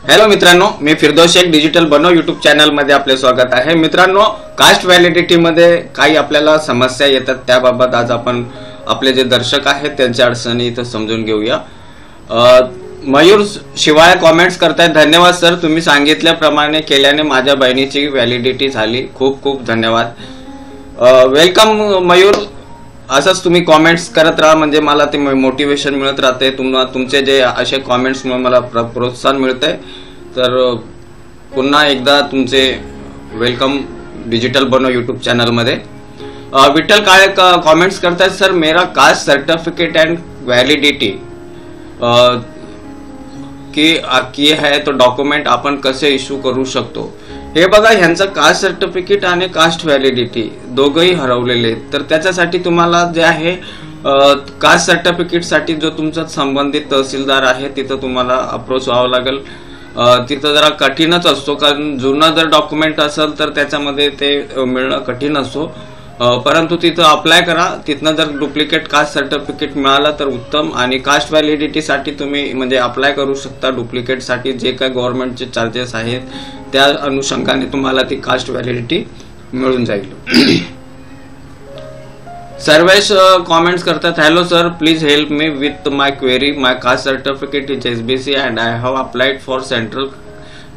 Hello मित्रांनो, मी फिरदौस Shaikh digital बनो YouTube channel मध्ये आपले स्वागत आहे। मित्रांनो, कास्ट व्हॅलिडिटी मध्ये काही आपल्याला समस्या येतात, त्याबाबत आज आपण आपले जे दर्शक आहेत त्यांच्या अडचणी इथं समजून घेऊया। मयूर शिवाय कमेंट्स करतायत, धन्यवाद सर, तुम्ही सांगितल्याप्रमाणे केल्याने माझ्या बहिणीची व्हॅलिडिटी झाली, खूप खूप धन्यवाद। वेलकम मयूर, असंच तुम्ही कमेंट्स करत राहा, म्हणजे मला ते मोटिवेशन मिळत राहते। तुमचे जे असे कमेंट्समुळे मला प्रोत्साहन मिळते। तर पुन्हा एकदा तुमचे वेलकम डिजिटल बनो यूट्यूब चॅनल मध्ये। विठ्ठल काळे कमेंट्स करतायत, सर मेरा कास्ट सर्टिफिकेट एंड वैलिडिटी की है तो डॉक्युमेंट आपण कसे इश्यू करू शकतो। हे बघा, ह्यांचं कास्ट सर्टिफिकेट आणि कास्ट व्हॅलिडिटी दोघंही हरवलेले आहेत। तर त्याच्यासाठी तुम्हाला जे आहे कास्ट सर्टिफिकेट साठी जो तुमचा संबंधित तहसीलदार आहे तिथं तुम्हाला अप्रोच व्हावं लागेल। तिथं जरा कठीणच असतो, कारण जुनं जर डॉक्युमेंट असेल तर त्याच्यामध्ये ते मिळणं कठीण असतो, परंतु तिथं अप्लाय करा। तिथनं जर डुप्लिकेट कास्ट सर्टिफिकेट मिळालं तर उत्तम। आणि कास्ट व्हॅलिडिटी साठी तुम्ही म्हणजे अप्लाय करू शकता। डुप्लिकेट साठी जे काही गव्हर्नमेंटचे चार्जेस आहेत त्या अनुषंगाने तुम्हाला ती कास्ट व्हॅलिडिटी मिळून जाईल। सर्वेश कमेंट्स करतात, hello sir, please help me with my query. My caste certificate is SBC and I have applied for central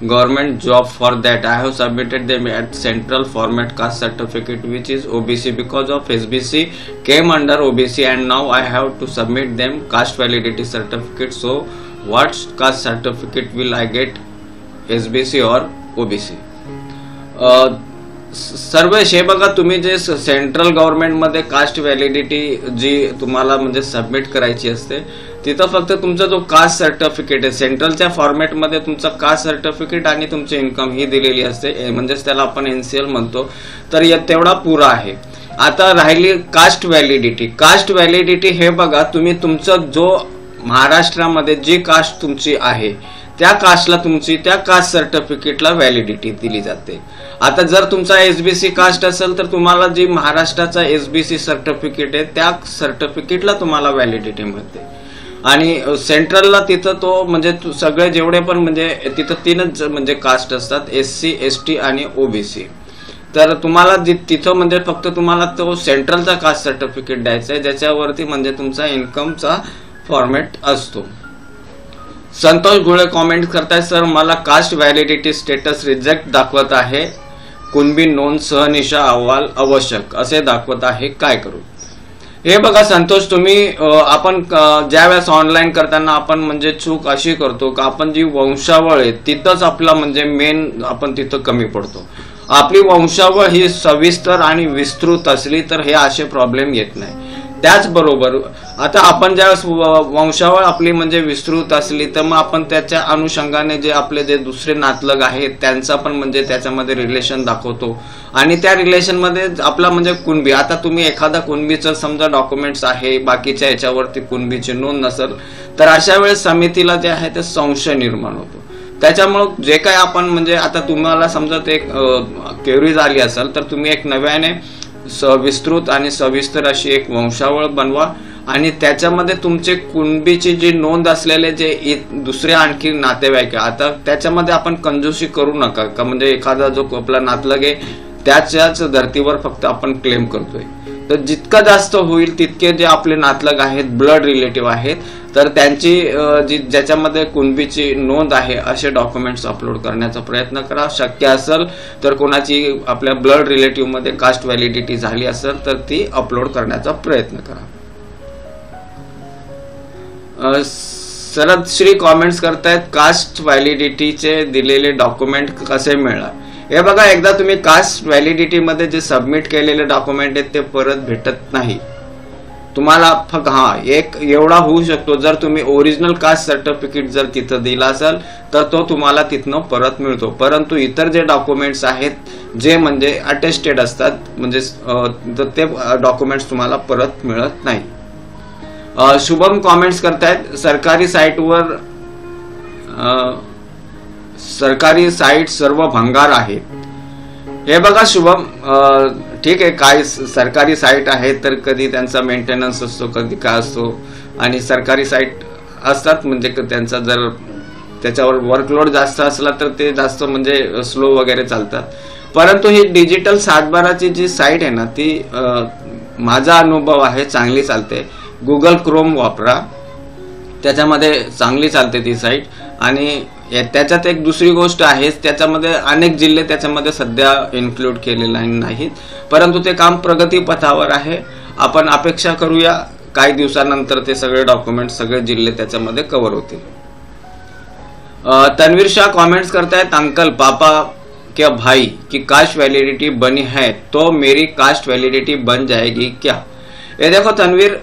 government job. For that I have submitted them at central format caste certificate which is OBC. Because of SBC came under OBC and now I have to submit them caste validity certificate. So what caste certificate will I get, SBC or OBC? Sarvesh, हे बघा, तुम्ही जे central government मध्ये caste validity जी तुम्हाला म्हणजे submit करायची असते, तिथं फक्त तुमचा जो कास्ट सर्टिफिकेट आहे सेंट्रलच्या फॉर्मॅट मध्ये तुमचा कास्ट सर्टिफिकेट आणि तुमची इन्कम ही दिलेली असते, म्हणजेच त्याला आपण NCL म्हणतो। तर तेवढा पुरा आहे। आता राहिली कास्ट व्हॅलिडिटी। कास्ट व्हॅलिडिटी हे बघा, तुम्ही तुमचा जो महाराष्ट्रामध्ये जी कास्ट तुमची आहे त्या कास्टला तुमची त्या कास्ट सर्टिफिकेटला व्हॅलिडिटी दिली जाते। आता जर तुमचा SBC कास्ट असेल तर तुम्हाला जी महाराष्ट्राचा SBC सर्टिफिकेट आहे त्या सर्टिफिकेटला तुम्हाला व्हॅलिडिटी मिळते। आणि सेंट्रलला तिथं तो म्हणजे सगळे जेवढे पण म्हणजे तिथं तीनच म्हणजे कास्ट असतात, SC ST आणि OBC। तर तुम्हाला तिथं म्हणजे फक्त तुम्हाला तो सेंट्रलचा कास्ट सर्टिफिकेट द्यायचा आहे, ज्याच्यावरती म्हणजे तुमचा इन्कमचा फॉर्मॅट असतो। संतोष घोळे कमेंट करताय, सर मला कास्ट व्हॅलिडिटी स्टेटस रिजेक्ट दाखवत आहे, कुणबी नोंद सहनिशा अहवाल आवश्यक असे दाखवत आहे, काय करू? हे बघा संतोष, तुम्ही आपण ज्या वेळेस ऑनलाईन करताना आपण म्हणजे चूक अशी करतो का आपण जी वंशावळ आहे तिथंच आपला म्हणजे मेन आपण तिथं कमी पडतो। आपली वंशावळ ही सविस्तर आणि विस्तृत असली तर हे असे प्रॉब्लेम येत नाही। त्याचबरोबर आता आपण ज्या वंशावळ आपली म्हणजे विस्तृत असली तर मग आपण त्याच्या अनुषंगाने जे आपले जे दुसरे नातलग आहेत त्यांचा पण म्हणजे त्याच्यामध्ये रिलेशन दाखवतो, आणि त्या रिलेशन मध्ये आपला म्हणजे कुणबी, आता तुम्ही एखादा कुणबीचं समजा डॉक्युमेंट्स आहे, बाकीच्या याच्यावरती कुणबीची नोंद नसेल तर अशा वेळेस समितीला जे आहे ते संशय निर्माण होतो। त्याच्यामुळे जे काय आपण म्हणजे आता तुम्हाला समजा ते क्वेरी झाली असेल तर तुम्ही एक नव्याने विस्तृत आणि सविस्तर अशी एक वंशावळ बनवा, आणि त्याच्यामध्ये तुमचे कुणबीची जी नोंद असलेले जे दुसरे आणखी नातेवाईक, आता त्याच्यामध्ये आपण कंजूसी करू नका का म्हणजे एखादा जो आपला नातलग आहे त्याच्याच धर्तीवर फक्त आपण क्लेम करतोय। तर जितका जास्त होईल तितके जे आपले नातलग आहेत, ब्लड रिलेटिव्ह आहेत, तर त्यांची जी ज्याच्यामध्ये कुणबीची नोंद आहे असे डॉक्युमेंट्स अपलोड करण्याचा प्रयत्न करा। शक्य असेल तर कोणाची आपल्या ब्लड रिलेटिव्ह मध्ये कास्ट व्हॅलिडिटी झाली असेल तर ती अपलोड करण्याचा प्रयत्न करा। शरद श्री कमेंट्स करतायत, कास्ट व्हॅलिडिटीचे दिलेले डॉक्युमेंट कसे मिळणार? हे बघा, एकदा तुम्ही कास्ट व्हॅलिडिटी मध्ये जे सबमिट केलेले डॉक्युमेंट आहेत ते परत भेटत नाही तुम्हाला। फक्त एक एवढा होऊ शकतो, जर तुम्ही ओरिजिनल कास्ट सर्टिफिकेट जर तिथं दिला असेल तर तो तुम्हाला तिथनं परत मिळतो, परंतु इतर जे डॉक्युमेंट्स आहेत जे म्हणजे अटेस्टेड असतात म्हणजे ते डॉक्युमेंट्स तुम्हाला परत मिळत नाही। शुभम कमेंट्स करतायत, सरकारी साईट सर्व भंगार आहेत। हे बघा शुभम, ठीक आहे, काय सरकारी साईट आहे तर कधी त्यांचा मेंटेनन्स असतो, कधी काय असतो, आणि सरकारी साईट असतात म्हणजे त्यांचा जर त्याच्यावर वर्कलोड जास्त असला तर ते जास्त म्हणजे स्लो वगैरे चालतात. परंतु ही डिजिटल 7/12ची जी साईट आहे ना ती माझा अनुभव आहे चांगली चालते. गुगल क्रोम वापरा, त्याच्यामध्ये चांगली चालते ती साईट. आणि त्याच्यात एक दुसरी गोष्ट आहे, त्याच्यामध्ये अनेक जिल्हे त्याच्यामध्ये सध्या इन्क्लूड केलेले नाहीत, परंतु ते काम प्रगतीपथावर आहे. आपण अपेक्षा करूया काही दिवसानंतर ते सगळे डॉक्युमेंट सगळे जिल्हे त्याच्यामध्ये कव्हर होतील. तन्वीर शाह कमेंट्स करतायत, अंकल पापा क्या भाई की कास्ट वैलिडिटी बनी है तो मेरी कास्ट वैलिडिटी बन जाएगी क्या? ये देखो तन्वीर,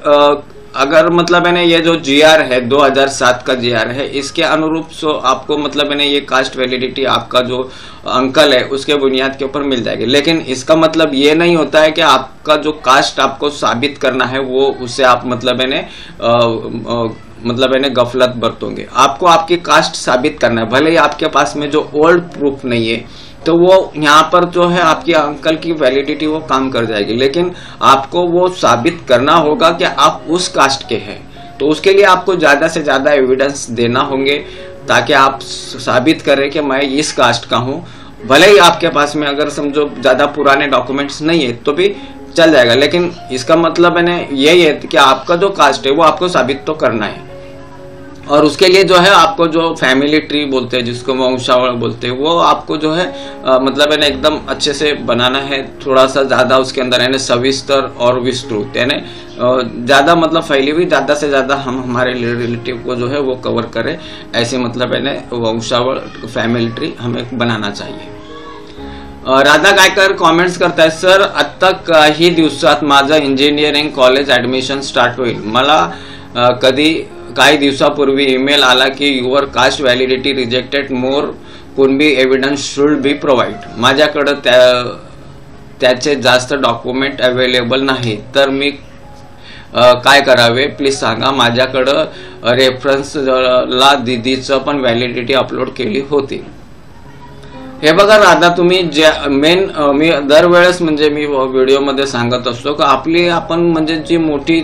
अगर मतलब है ना ये जो जीआर है 2007 का जीआर है, इसके अनुरूप सो आपको मतलब है ना ये कास्ट वैलिडिटी आपका जो अंकल है उसके बुनियाद के ऊपर मिल जाएगी. लेकिन इसका मतलब ये नहीं होता है कि आपका जो कास्ट आपको साबित करना है वो उससे आप मतलब है ना गफलत बरतोगे. आपको आपकी कास्ट साबित करना है, भले ही आपके पास में जो ओल्ड प्रूफ नहीं है तो वो यहाँ पर जो है आपके अंकल की वैलिडिटी वो काम कर जाएगी. लेकिन आपको वो साबित करना होगा कि आप उस कास्ट के हैं. तो उसके लिए आपको ज़्यादा से ज़्यादा एविडेंस देना होंगे ताकि आप साबित करें कि मैं इस कास्ट का हूँ. भले ही आपके पास में अगर समझो ज़्यादा पुराने डॉक्यूमेंट्स नहीं है तो भी चल जाएगा, लेकिन इसका मतलब है ना यही है कि आपका जो कास्ट है वो आपको साबित तो करना है. और उसके लिए जो है आपको जो फैमिली ट्री बोलते हैं, जिसको वंशावळ बोलते हैं, वो आपको जो है मतलब है ना एकदम अच्छे से बनाना है. थोड़ा सा ज़्यादा उसके अंदर है ना सविस्तर और विस्तृत, यानी ज़्यादा मतलब फैली हुई, ज़्यादा से ज़्यादा हम हमारे रिलेटिव को जो है वो कवर करें, ऐसे मतलब है ना वंशावळ फैमिली ट्री हमें बनाना चाहिए. राधा गायकर कॉमेंट्स करताय, सर आत्ता काही दिवसात माझं इंजिनिअरिंग कॉलेज ॲडमिशन स्टार्ट होईल. मला काही दिवसापूर्वी ईमेल आला की your caste validity rejected, more Kunbi evidence should be provide. माझ्याकडं त्याचे जास्त डॉक्युमेंट अवेलेबल नाही, तर मी काय करावे प्लीज सांगा. माझ्याकडं रेफरन्सला दीदीचं पण व्हॅलिडिटी अपलोड केली होती. हे बघा राधा, तुम्ही मी दरवेळेस म्हणजे मी व्हिडिओमध्ये सांगत असतो की आपण म्हणजे जी मोठी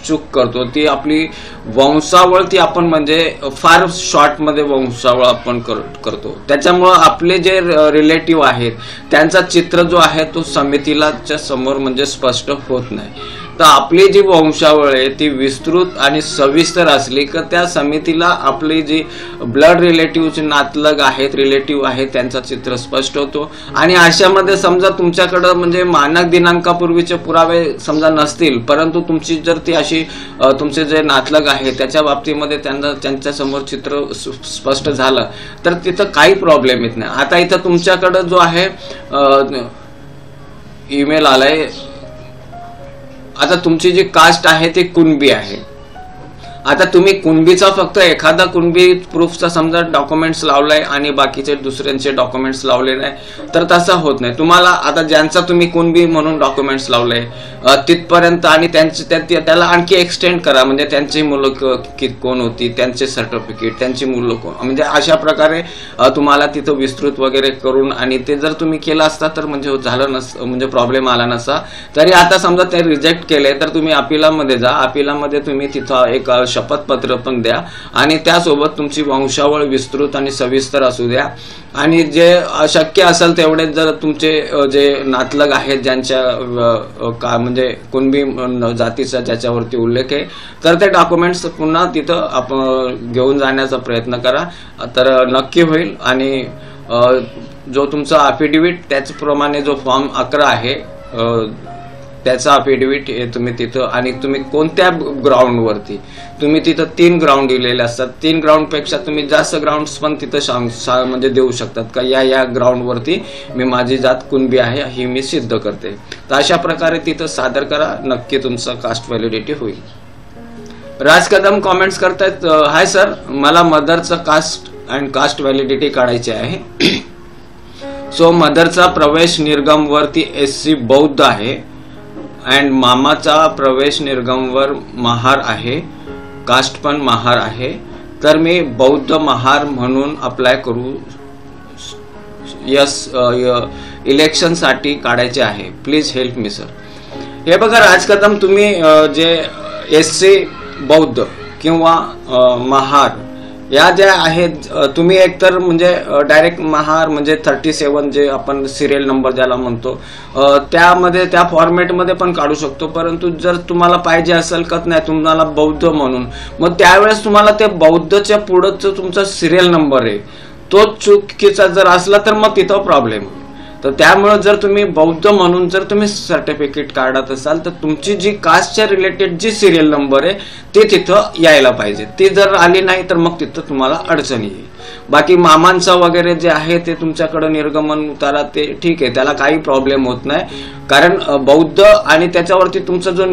चूक करतो ती आपली वंशावळ, ती आपण म्हणजे फार शॉर्टमध्ये वंशावळ आपण करतो. त्याच्यामुळं आपले जे रिलेटिव्ह आहेत त्यांचा चित्र जो आहे तो समितीला समोर म्हणजे स्पष्ट होत नाही. तर आपली जी वंशावळ आहे ती विस्तृत आणि सविस्तर असली तर त्या समितीला आपली जी ब्लड रिलेटिव्हचे नातलग आहेत, रिलेटिव्ह आहेत, त्यांचा चित्र स्पष्ट होतो. आणि अशामध्ये समजा तुमच्याकडे म्हणजे मानक दिनांकापूर्वीचे पुरावे समजा नसतील, परंतु तुमची जर ती अशी तुमचे जे नातलग आहे त्याच्या बाबतीमध्ये त्यांच्या समोर चित्र स्पष्ट झालं तर तिथं काही प्रॉब्लेम येत नाही. आता इथं तुमच्याकडे जो आहे ईमेल आलाय, आता तुमची जी कास्ट आहे ती कुणबी आहे. आता तुम्ही कुणबीचा फक्त एखादा कुणबी प्रूफचा समजा डॉक्युमेंट्स लावलाय आणि बाकीचे दुसऱ्यांचे डॉक्युमेंट्स लावले नाही तर तसं होत नाही. तुम्हाला आता ज्यांचा तुम्ही कुणबी म्हणून डॉक्युमेंट्स लावले तिथपर्यंत आणि त्याला आणखी एक्सटेंड करा, म्हणजे त्यांची मुलं कोण होती, त्यांचे सर्टिफिकेट, त्यांची मुलं कोण, म्हणजे अशा प्रकारे तुम्हाला तिथं विस्तृत वगैरे करून, आणि ते जर तुम्ही केलं असता तर म्हणजे झालं म्हणजे प्रॉब्लेम आला नसता. तरी आता समजा ते रिजेक्ट केले तर तुम्ही अपिलामध्ये जा, अपिलामध्ये तुम्ही तिथं एक शपथपत्र पण द्या आणि त्यासोबत तुमची वंशावळ विस्तृत आणि सविस्तर असू द्या. आणि जे शक्य असेल तेवढे जर तुमचे जे नातलग आहेत ज्यांच्या म्हणजे कुणबी जातीचा ज्याच्यावरती उल्लेख आहे तर ते डॉक्युमेंट्स पुन्हा तिथं आपण घेऊन जाण्याचा प्रयत्न करा, तर नक्की होईल. आणि जो तुमचा अफिडेविट त्याचप्रमाणे जो फॉर्म 11 आहे त्याचा अफिडेविट हे तुम्ही तिथं, आणि तुम्ही कोणत्या ग्राउंडवरती, तुम्ही तिथं 3 ग्राउंड दिलेले असतात, 3 ग्राउंडपेक्षा तुम्ही जास्त ग्राउंड्स पण तिथं म्हणजे देऊ शकतात का या ग्राउंडवरती मी माझी जात कुणबी आहे ही मी सिद्ध करते. तर अशा प्रकारे तिथं सादर करा, नक्की तुमचं कास्ट व्हॅलिडिटी होईल. राज कदम कॉमेंट्स करतायत, हाय सर, मला मदरचं कास्ट अँड कास्ट व्हॅलिडिटी काढायची आहे. सो मदरचा प्रवेश निर्गमवरती SC बौद्ध आहे अँड मामाचा प्रवेश निर्गमवर महार आहे, कास्ट पण महार आहे, तर मी बौद्ध महार म्हणून अप्लाय करू, यस इलेक्शनसाठी काढायचे आहे, प्लीज हेल्प मी सर. हे बघा राज कदम, तुम्ही जे SC बौद्ध किंवा महार या ज्या आहेत तुम्ही एकतर म्हणजे डायरेक्ट महार म्हणजे 37 जे आपण सिरियल नंबर ज्याला म्हणतो त्यामध्ये त्या फॉर्मॅटमध्ये पण काढू शकतो, परंतु जर तुम्हाला पाहिजे असेल का नाही तुम्हाला बौद्ध म्हणून, मग त्यावेळेस तुम्हाला ते बौद्धच्या पुढचं तुमचा सिरियल नंबर आहे तो चुकीचा जर असला तर मग तिथं प्रॉब्लेम. तर त्यामुळे जर तुम्ही बौद्ध म्हणून जर तुम्ही सर्टिफिकेट काढत असाल तर तुमची जी कास्टच्या रिलेटेड जी सिरियल नंबर आहे ते तिथं यायला पाहिजे. ती जर आली नाही तर मग तिथं तुम्हाला अडचणी येईल. बाकी मामांचं वगैरे जे आहे ते तुमच्याकडे निर्गमन उतारा ते ठीक आहे, त्याला काही प्रॉब्लेम होत नाही, कारण बौद्ध आणि त्याच्यावरती तुमचा जो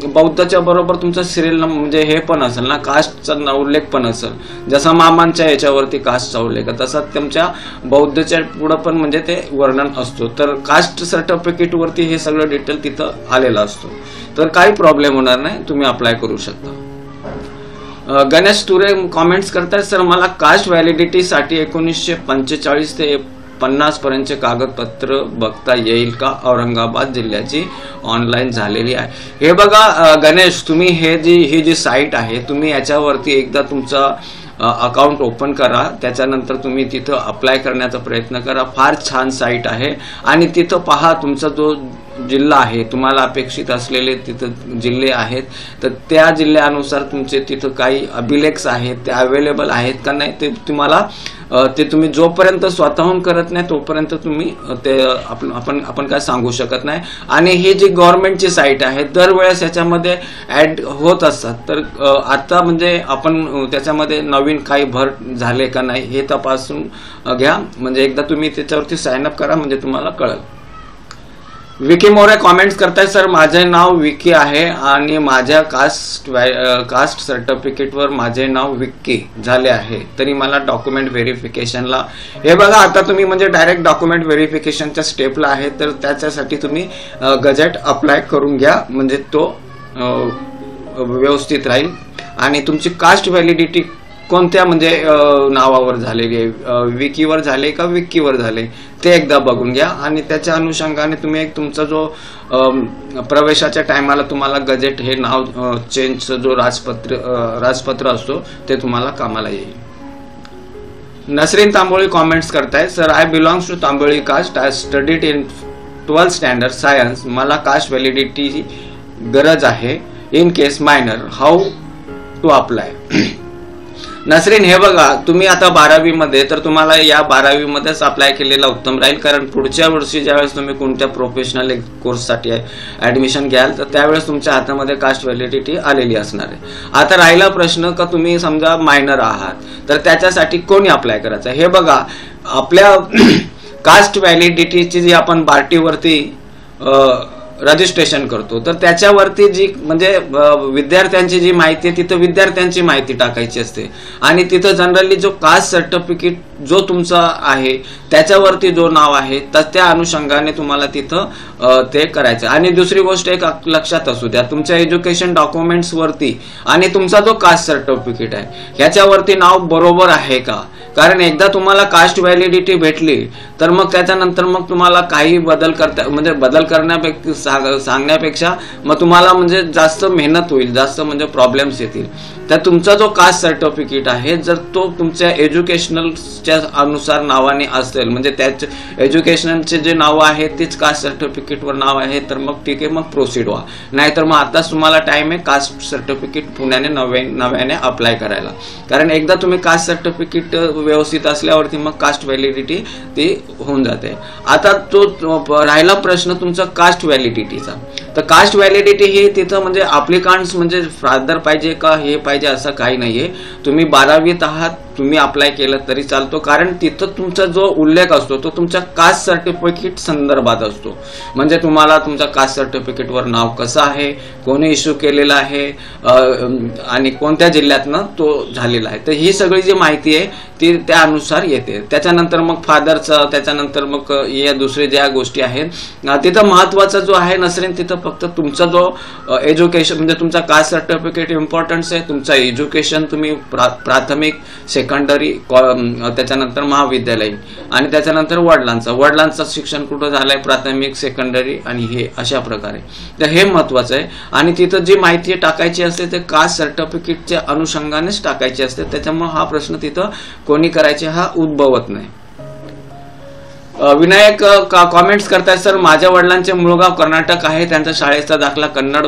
बौद्धच्या बरोबर तुमचा सिरियल नंबर म्हणजे हे पण असेल ना, कास्टचा उल्लेख पण असेल. जसा मामांच्या याच्यावरती कास्टचा उल्लेख तसा तुमच्या बौद्धच्या पुढं पण म्हणजे ते वर्णन असतो. तर कास्ट सर्टिफिकेट वरती हे सगळं डिटेल तिथं आलेलं असतो, तर काही प्रॉब्लेम होणार नाही, तुम्ही अप्लाय करू शकता. गणेश तुरे कॉमेंट्स करतात, सर मला कास्ट व्हॅलिडिटी साठी 1945 ते 50 पर्यंतचे कागदपत्र बघता येईल का? औरंगाबाद जिल्ह्याची ऑनलाईन झालेली आहे. हे बघा गणेश, तुम्ही ही जी साईट आहे तुम्ही याच्यावरती एकदा तुमचा अकाउंट ओपन करा, त्याच्यानंतर तुम्ही तिथं अप्लाय करण्याचा प्रयत्न करा. फार छान साईट आहे आणि तिथं पहा तुमचा जो जिल्हा आहे, तुम्हाला अपेक्षित असलेले तिथं जिल्हे आहेत, तर त्या जिल्ह्यानुसार तुमचे तिथं काही अभिलेख आहेत ते अवेलेबल आहेत का नाही ते तुम्हाला ते तुम्ही जोपर्यंत स्वतःहून करत नाही तोपर्यंत तुम्ही ते आपण काय सांगू शकत नाही. आणि ही जी गव्हर्नमेंटची साईट आहे दरवेळेस याच्यामध्ये ऍड होत असतात, तर आता म्हणजे आपण त्याच्यामध्ये नवीन काही भर झाले का नाही हे तपासून घ्या. म्हणजे एकदा तुम्ही त्याच्यावरती साइन अप करा म्हणजे तुम्हाला कळेल. विकी मोरे कॉमेंट्स करताय, सर माझे नाव विकी आहे आणि माझ्या कास्ट सर्टिफिकेटवर माझे नाव विक्की झाले आहे, तरी मला डॉक्युमेंट व्हेरिफिकेशनला. हे बघा आता तुम्ही म्हणजे डायरेक्ट डॉक्युमेंट व्हेरिफिकेशनच्या स्टेपला आहे, तर त्याच्यासाठी तुम्ही गजेट अप्लाय करून घ्या म्हणजे तो व्यवस्थित राहील. आणि तुमची कास्ट व्हॅलिडिटी कोणत्या म्हणजे नावावर झालेली आहे, विकीवर झाले का विक्कीवर झाले ते एकदा बघून घ्या. आणि त्याच्या अनुषंगाने तुम्ही एक तुमचा जो प्रवेशाच्या टायमाला तुम्हाला गजेट हे नाव चेंजचं जो राजपत्र असतो ते तुम्हाला कामाला येईल. नसरीन तांबोळी कॉमेंट्स करताय, sir I belongs to Tamboli caste, I studied in 12th standard science, मला कास्ट व्हॅलिडिटी गरज आहे in case minor, how to apply. Nasreen हे बघा तुम्ही आता 12वी मध्ये, तर तुम्हाला या 12वी मध्येच अप्लाय केलेला उत्तम राहील, कारण पुढच्या वर्षी ज्यावेळेस तुम्ही कोणत्या प्रोफेशनल कोर्ससाठी ऍडमिशन घ्याल तर त्यावेळेस तुमच्या हातामध्ये कास्ट व्हॅलिडिटी आलेली असणार आहे. आता राहिला प्रश्न का तुम्ही समजा मायनर आहात तर त्याच्यासाठी कोणी अप्लाय करायचं. हे बघा आपल्या कास्ट व्हॅलिडिटीची जी आपण बार्टीवरती रजिस्ट्रेशन करतो तर त्याच्यावरती जी म्हणजे विद्यार्थ्यांची जी माहिती आहे तिथं विद्यार्थ्यांची माहिती टाकायची असते आणि तिथं जनरली जो कास्ट सर्टिफिकेट जो तुमचा आहे त्याच्यावरती जो नाव आहे तर त्या अनुषंगाने तुम्हाला तिथं ते करायचं. आणि दुसरी गोष्ट एक लक्षात असू द्या, तुमच्या एज्युकेशन डॉक्युमेंट्स वरती आणि तुमचा जो कास्ट सर्टिफिकेट आहे ह्याच्यावरती नाव बरोबर आहे का, कारण एकदा तुम्हाला कास्ट व्हॅलिडिटी भेटली तर मग त्याच्यानंतर मग तुम्हाला काही बदल सांगण्यापेक्षा मग तुम्हाला म्हणजे जास्त मेहनत होईल, जास्त म्हणजे प्रॉब्लेम्स येतील. तर तुमचा जो कास्ट सर्टिफिकेट आहे जर तो तुमच्या एज्युकेशनलच्या अनुसार नावाने असेल म्हणजे त्याचे एज्युकेशनलचे जे नाव आहे तेच कास्ट सर्टिफिकेटवर नाव आहे तर मग ठीक आहे, मग प्रोसीड व्हा. नाहीतर मग आताच तुम्हाला टाइम आहे कास्ट सर्टिफिकेट पुण्याने नव्याने अप्लाय करायला, कारण एकदा तुम्ही कास्ट सर्टिफिकेट व्यवस्थित असल्यावरती मग कास्ट व्हॅलिडिटी ती होऊन जाते. आता तो राहिला प्रश्न तुमचा कास्ट व्हॅलिडिटीचा. तर कास्ट व्हॅलिडिटी ही तिथं म्हणजे अप्लिकांट्स म्हणजे फादर पाहिजे का हे पाहिजे असं काही नाहीये. तुम्ही 12वीत आहात तुम्ही अप्लाय केलं तरी चालतो, कारण तिथं तुमचा जो उल्लेख असतो तो तुमच्या कास्ट सर्टिफिकेट संदर्भात असतो. म्हणजे तुम्हाला तुमच्या कास्ट सर्टिफिकेटवर नाव कसं आहे, कोणी इश्यू केलेलं आहे आणि कोणत्या जिल्ह्यातनं तो झालेला आहे, तर ही सगळी जी माहिती आहे ती त्यानुसार येते. त्याच्यानंतर मग फादरचं, त्याच्यानंतर मग या दुसरे ज्या गोष्टी आहेत तिथं महत्वाचं जो आहे नसरीन तिथं फक्त तुमचा जो एज्युकेशन म्हणजे तुमचा कास्ट सर्टिफिकेट इम्पॉर्टन्स आहे, तुमचा एज्युकेशन तुम्ही प्राथमिक सेकंडरी, त्याच्यानंतर महाविद्यालयीन आणि त्याच्यानंतर वडिलांचं शिक्षण कुठं झालंय, प्राथमिक, सेकंडरी आणि हे अशा प्रकारे. तर हे महत्वाचं आहे. आणि तिथं जी माहिती टाकायची असते ते कास्ट सर्टिफिकेटच्या अनुषंगानेच टाकायची असते. त्याच्यामुळे हा प्रश्न तिथं कोणी करायचे हा उद्भवत नाही. विनायक कॉमेंट्स करतायत, सर माझ्या वडिलांचे मूळ गाव कर्नाटक आहे, त्यांचा शाळेचा दाखला कन्नड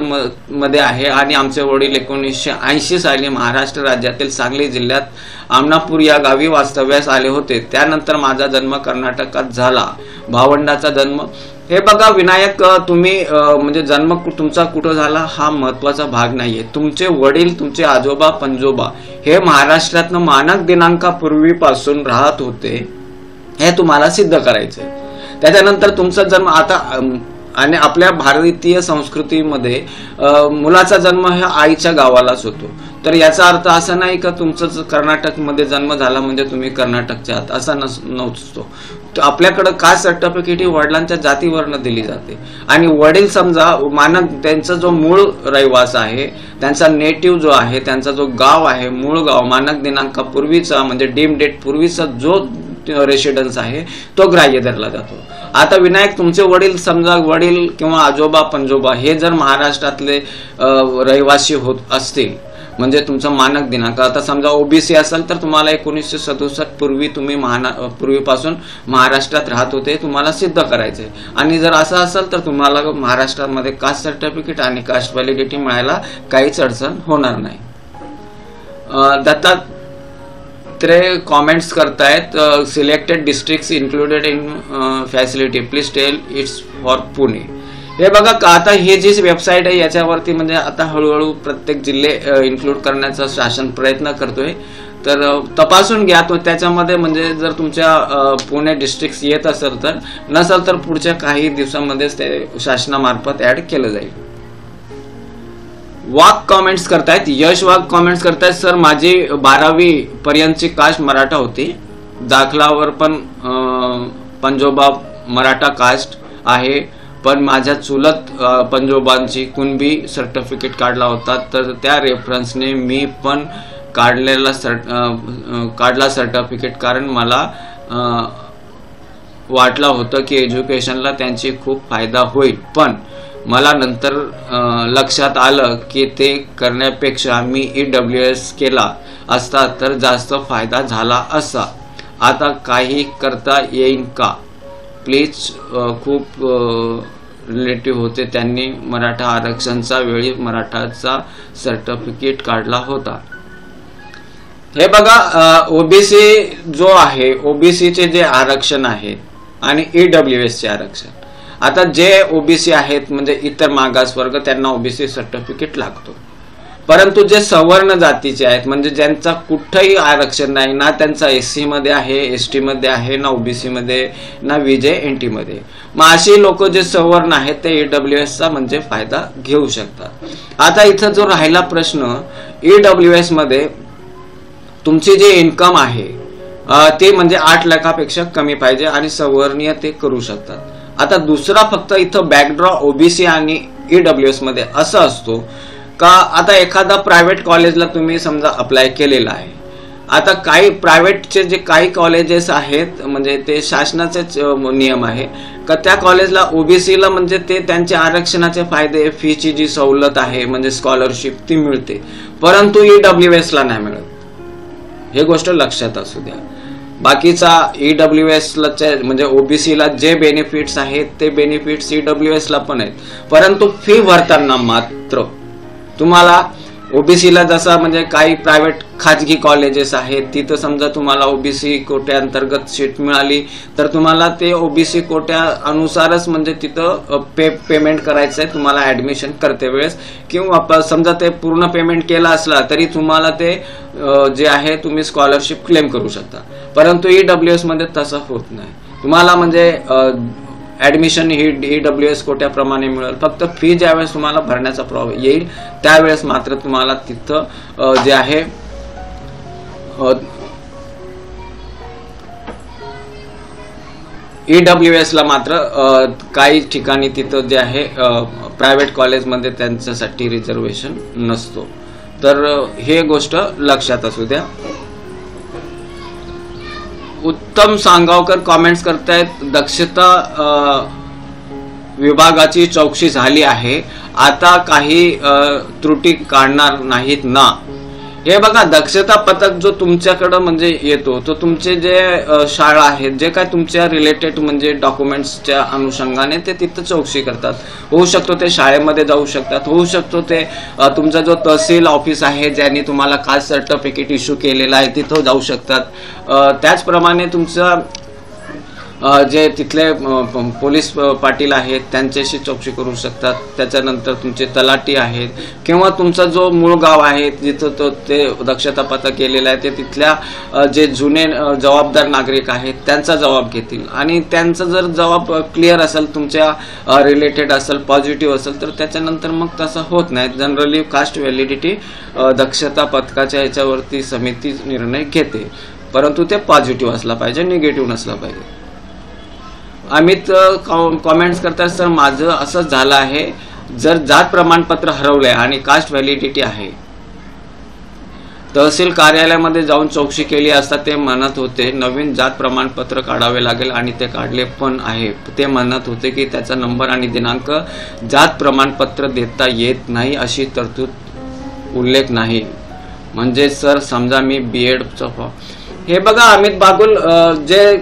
मध्ये आहे आणि आमचे वडील 1980 साली महाराष्ट्र राज्यातील सांगली जिल्ह्यात आमनापूर या गावी वास्तव्यास आले होते. त्यानंतर माझा जन्म कर्नाटकात झाला. भावंडाचा जन्म. हे बघा विनायक, तुम्ही म्हणजे जन्म तुमचा कुठं झाला हा महत्वाचा भाग नाहीये. तुमचे वडील, तुमचे आजोबा पंजोबा हे महाराष्ट्रातनं मानक दिनांकापूर्वीपासून राहत होते हे तुम्हाला सिद्ध करायचंय. त्याच्यानंतर तुमचा जन्म आता आणि आपल्या भारतीय संस्कृतीमध्ये मुलाचा जन्म हा आईच्या गावालाच होतो. तर याचा अर्थ असा नाही का तुमचं कर्नाटकमध्ये जन्म झाला म्हणजे तुम्ही कर्नाटकचे आहात, असा नसतो. आपल्याकडे कास्ट सर्टिफिकेट ही वडिलांच्या जातीवरनं दिली जाते. आणि वडील समजा मानक त्यांचा जो मूळ रहिवास आहे, त्यांचा नेटिव्ह जो आहे, त्यांचा जो गाव आहे, मूळ गाव मानक दिनांकापूर्वीचा म्हणजे डीम डेट पूर्वीचा जो रेसिडेन्स आहे तो ग्राह्य धरला जातो. आता विनायक, तुमचे वडील समजा वडील किंवा आजोबा पंजोबा हे जर महाराष्ट्रातले रहिवासी होत असतील म्हणजे तुमचा मानक दिनांक, आता समजा ओबीसी असेल तर तुम्हाला 1967 पूर्वी तुम्ही पूर्वीपासून महाराष्ट्रात राहत होते तुम्हाला सिद्ध करायचे. आणि जर असं असेल तर तुम्हाला महाराष्ट्रामध्ये कास्ट सर्टिफिकेट आणि कास्ट व्हॅलिडिटी मिळायला काहीच अडचण होणार नाही. दत्तात्रय कॉमेंट्स करतायत, selected districts included in facility please tell it's for Pune. हे बघा आता हे जी वेबसाईट आहे याच्यावरती म्हणजे आता हळूहळू प्रत्येक जिल्हे इन्क्लूड करण्याचा शासन प्रयत्न करतोय. तर तपासून घ्या तो त्याच्यामध्ये म्हणजे जर तुमच्या पुणे डिस्ट्रिक्ट येत असेल तर, नसेल तर पुढच्या काही दिवसांमध्येच ते शासनामार्फत ऍड केलं जाईल. वाघ कॉमेंट्स करतायत, यश वाघ कॉमेंट्स करतायत, सर माझी 12वी पर्यंतची कास्ट मराठा होती. दाखलावर पण पंजोबा मराठा कास्ट आहे, पण माझ्या चुलत पंजोबांची कुणबी सर्टिफिकेट काढला होता. तर त्या रेफरन्सने मी पण काढला सर्टिफिकेट, कारण मला वाटलं होतं की एज्युकेशनला त्यांची खूप फायदा होईल. पण मला नंतर लक्षात आलं की ते करण्यापेक्षा मी EWS केला असता तर जास्त फायदा झाला असता. आता काही करता येईल का प्लीज. खूप रिलेटिव्ह होते, त्यांनी मराठा आरक्षणचा वेळी मराठाचा सर्टिफिकेट काढला होता. हे बघा ओबीसी जो आहे, ओबीसीचे जे आरक्षण आहे आणि EWS चे आरक्षण, आता जे ओबीसी आहेत म्हणजे इतर मागासवर्ग त्यांना ओबीसी सर्टिफिकेट लागतो. परंतु जे सवर्ण जातीचे आहेत म्हणजे ज्यांचा कुठंही आरक्षण नाही, ना त्यांचा SC मध्ये आहे, ST मध्ये आहे, ना OBC मध्ये, ना VJ/NT मध्ये, मग अशी लोक जे सवर्ण आहेत ते EWS चा म्हणजे फायदा घेऊ शकतात. आता इथं जो राहिला प्रश्न, EWS मध्ये तुमची जे इन्कम आहे ते म्हणजे 8 लाखापेक्षा कमी पाहिजे आणि सवर्णीय ते करू शकतात. आता दुसरा फक्त इथं बॅकड्रॉ OBC आणि EWS मध्ये असं असतो का, आता एखादा प्रायव्हेट कॉलेजला तुम्ही समजा अप्लाय केलेला आहे. आता काही प्रायव्हेटचे जे काही कॉलेजेस आहेत म्हणजे ते शासनाचेच नियम आहे का त्या कॉलेजला OBCला म्हणजे ते त्यांचे आरक्षणाचे फायदे, फीची जी सवलत आहे म्हणजे स्कॉलरशिप ती मिळते, परंतु EWS ला नाही मिळत. हे गोष्ट लक्षात असू द्या. बाकीचा EWS ला म्हणजे OBC ला जे बेनिफिट्स आहेत ते बेनिफिट्स EWS ला पण आहेत, परंतु फी भरताना मात्र तुम्हाला OBC ला जसा म्हणजे काही प्रायव्हेट खाजगी कॉलेजेस आहेत तिथं समजा तुम्हाला OBC कोट्याअंतर्गत सीट मिळाली तर तुम्हाला ते OBC कोट्या अनुसारच म्हणजे तिथं पेमेंट करायचं आहे तुम्हाला ऍडमिशन करते वेळेस, किंवा समजा ते पूर्ण पेमेंट केला असला तरी तुम्हाला ते जे आहे तुम्ही स्कॉलरशिप क्लेम करू शकता. परंतु EWS मध्ये तसं होत नाही. तुम्हाला म्हणजे ऍडमिशन ही EWS कोट्याप्रमाणे मिळेल, फक्त फी ज्यावेळेस तुम्हाला भरण्याचा प्रॉब्लेम येईल त्यावेळेस मात्र तुम्हाला तिथं जे आहे EWS ला मात्र काही ठिकाणी तिथं जे आहे प्रायव्हेट कॉलेजमध्ये त्यांच्यासाठी रिझर्वेशन नसतो. तर हे गोष्ट लक्षात असू द्या. उत्तम सांगावकर कॉमेंट्स करतायत, दक्षता विभागाची चौकशी झाली आहे, आता काही त्रुटी काढणार नाहीत ना. हे बघा, दक्षता पथक जो तुमच्याकडं म्हणजे येतो तो तुमचे जे शाळा आहेत, जे काय तुमच्या रिलेटेड म्हणजे डॉक्युमेंट्सच्या अनुषंगाने ते तिथं चौकशी करतात. होऊ शकतो ते शाळेमध्ये जाऊ शकतात, होऊ शकतो ते तुमचा जो तहसील ऑफिस आहे ज्यांनी तुम्हाला कास्ट सर्टिफिकेट इश्यू केलेला आहे तिथं जाऊ शकतात. त्याचप्रमाणे तुमचं जे तिथले पोलीस पाटील आहेत त्यांच्याशी चौकशी करू शकतात. त्याच्यानंतर तुमचे तलाठी आहेत किंवा तुमचा जो मूळ गाव आहे जिथं ते दक्षता पथक केलेला आहे ते तिथल्या जे जुने जबाबदार नागरिक आहेत त्यांचा जबाब घेतील आणि त्यांचा जर जबाब क्लिअर असेल, तुमच्या रिलेटेड असेल, पॉझिटिव्ह असेल तर त्याच्यानंतर मग तसं होत नाही. जनरली कास्ट व्हॅलिडिटी दक्षता पथकाच्या ह्याच्यावरती समिती निर्णय घेते, परंतु ते पॉझिटिव्ह असला पाहिजे, निगेटिव्ह नसला पाहिजे. अमित कॉमेंट्स करतात, सर माझं असंच झालं आहे, जर जात प्रमाणपत्र हरवलंय आणि कास्ट व्हॅलिडिटी आहे, तहसील कार्यालयामध्ये जाऊन चौकशी केली असता ते म्हणत होते नवीन जात प्रमाणपत्र काढावे लागेल आणि ते काढले पण आहे. ते म्हणत होते की त्याचा नंबर आणि दिनांक जात प्रमाणपत्र देता येत नाही अशी तरतूद उल्लेख नाही. म्हणजे सर समजा मी BEdचं हे बघा अमित बागुल, जे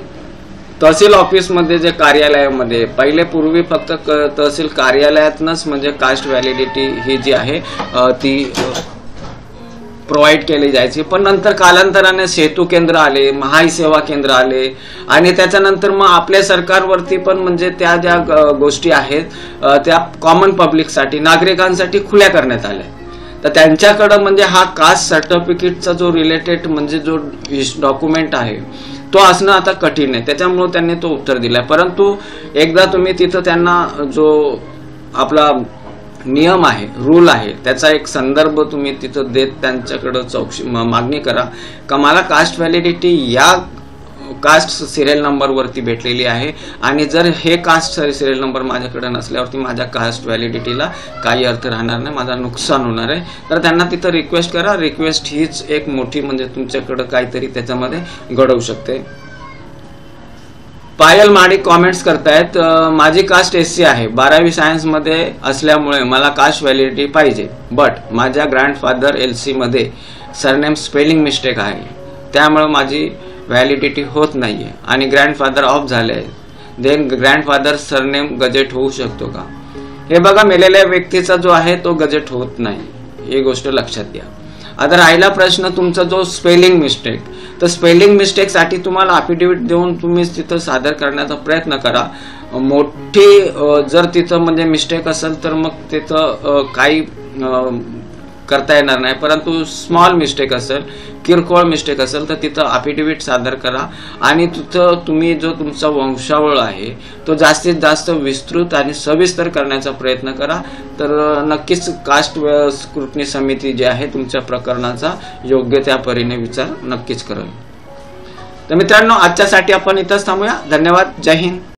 तहसील ऑफिसमध्ये जे कार्यालयामध्ये पहिले पूर्वी फक्त तहसील कार्यालयातनंच म्हणजे कास्ट व्हॅलिडिटी ही जी आहे ती प्रोव्हाइड केली जायची, पण नंतर कालांतराने सेतू केंद्र आले, महाई सेवा केंद्र आले आणि त्याच्यानंतर मग आपल्या सरकारवरती पण म्हणजे त्या ज्या गोष्टी आहेत त्या कॉमन पब्लिकसाठी, नागरिकांसाठी खुल्या करण्यात आल्या. तर त्यांच्याकडं म्हणजे हा कास्ट सर्टिफिकेटचा जो रिलेटेड म्हणजे जो डॉक्युमेंट आहे तो असणं आता कठीण आहे. त्याच्यामुळे त्यांनी तो उत्तर दिलाय. परंतु एकदा तुम्ही तिथं त्यांना जो आपला नियम आहे, रूल आहे, त्याचा एक संदर्भ तुम्ही तिथं देत त्यांच्याकडं चौकशी मागणी करा का मला कास्ट व्हॅलिडिटी या कास्ट सिरियल नंबरवरती भेटलेली आहे आणि जर हे कास्ट सिरियल नंबर माझ्याकडे नसल्यावरती माझ्या कास्ट व्हॅलिडिटीला काही अर्थ राहणार नाही, माझा नुकसान होणार आहे. तर त्यांना तिथं रिक्वेस्ट करा. रिक्वेस्ट हीच एक मोठी म्हणजे तुमच्याकडं काहीतरी त्याच्यामध्ये घडवू शकते. पायल माडिक कॉमेंट्स करतायत, माझी कास्ट SC आहे, 12वी सायन्समध्ये असल्यामुळे मला कास्ट व्हॅलिडिटी पाहिजे, बट माझ्या ग्रँडफादर LC मध्ये सरनेम स्पेलिंग मिस्टेक आहे, त्यामुळे माझी व्हॅलिडिटी होत नाहीये आणि ग्रँडफादर ऑफ झाले आहे. देन ग्रँडफादर सरनेम गजेट होऊ शकतो का? हे बघा, मेलेल्या व्यक्तीचा जो आहे तो गजेट होत नाही, ही गोष्ट लक्षात घ्या. आता राहिला प्रश्न तुमचा जो स्पेलिंग मिस्टेक, तर स्पेलिंग मिस्टेकसाठी तुम्हाला अफिडेव्हिट देऊन तुम्ही तिथं सादर करण्याचा प्रयत्न करा. मोठी जर तिथं म्हणजे मिस्टेक असेल तर मग तिथं काही करता येणार नाही, परंतु स्मॉल मिस्टेक असेल, किरकोळ मिस्टेक असेल तर तिथं अफिडेव्हिट सादर करा आणि तिथं तुम्ही जो तुमचा वंशावळ आहे तो जास्तीत जास्त विस्तृत आणि सविस्तर करण्याचा प्रयत्न करा. तर नक्कीच कास्ट स्क्रुटनी समिती जी आहे तुमच्या प्रकरणाचा योग्य त्या परीने विचार नक्कीच करेल. तर मित्रांनो, आजच्यासाठी आपण इथंच थांबूया. धन्यवाद. जय हिंद.